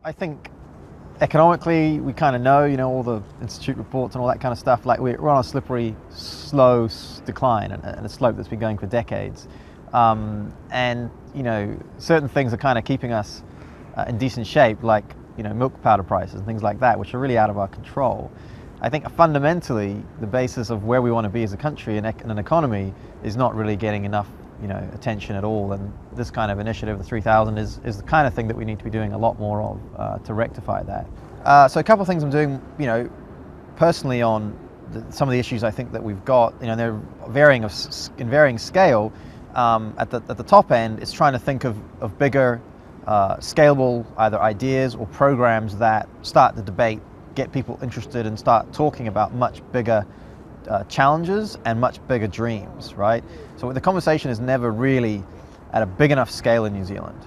I think economically, we kind of know, all the institute reports and all that kind of stuff. Like we're on a slippery, slow decline and a slope that's been going for decades. And certain things are kind of keeping us in decent shape, like milk powder prices and things like that, which are really out of our control. I think fundamentally, the basis of where we want to be as a country and an economy is not really getting enough attention at all, and this kind of initiative, the 3000, is the kind of thing that we need to be doing a lot more of to rectify that. So a couple of things I'm doing, personally on some of the issues I think that we've got. They're varying in varying scale. At the top end, it's trying to think of bigger, scalable either ideas or programs that start the debate, get people interested, and start talking about much bigger challenges and much bigger dreams, right? So the conversation is never really at a big enough scale in New Zealand,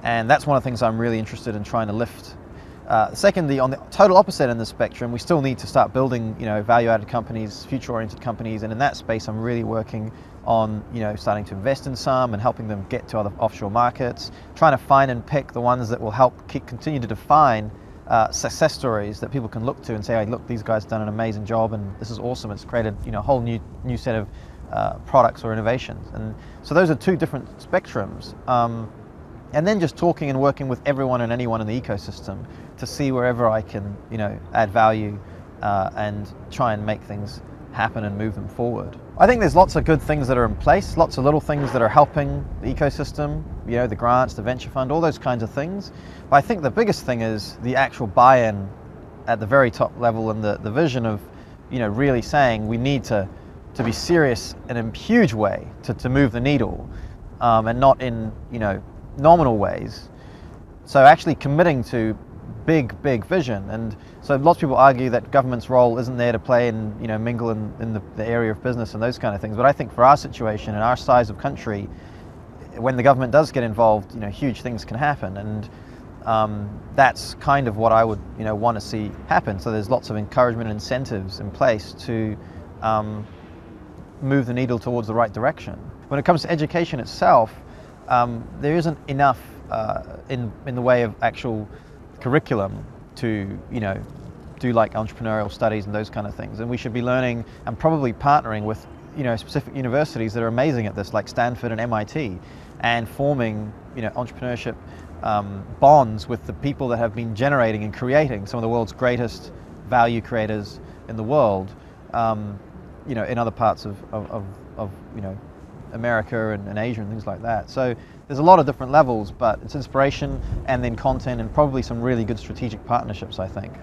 and that's one of the things I'm really interested in trying to lift. Secondly, on the total opposite end of the spectrum, we still need to start building, value-added companies, future-oriented companies, and in that space, I'm really working on, starting to invest in some and helping them get to other offshore markets, trying to find and pick the ones that will help continue to define success stories that people can look to and say, hey, look, these guys have done an amazing job and this is awesome. It's created a whole new set of products or innovations. And so those are two different spectrums. And then just talking and working with everyone and anyone in the ecosystem to see wherever I can add value and try and make things happen and move them forward. I think there's lots of good things that are in place, lots of little things that are helping the ecosystem, the grants, the venture fund, all those kinds of things. But I think the biggest thing is the actual buy-in at the very top level and the vision of, really saying we need to be serious in a huge way to move the needle, and not in, nominal ways. So actually committing to big vision. And so lots of people argue that government's role isn't there to play and mingle in the area of business and those kind of things. But I think for our situation and our size of country, when the government does get involved, huge things can happen. And that's kind of what I would want to see happen. So there's lots of encouragement and incentives in place to move the needle towards the right direction. When it comes to education itself, there isn't enough in the way of actual curriculum to do like entrepreneurial studies and those kind of things, and we should be learning and probably partnering with specific universities that are amazing at this, like Stanford and MIT, and forming entrepreneurship bonds with the people that have been generating and creating some of the world's greatest value creators in the world, in other parts of America and Asia and things like that. So there's a lot of different levels, but it's inspiration and then content and probably some really good strategic partnerships, I think.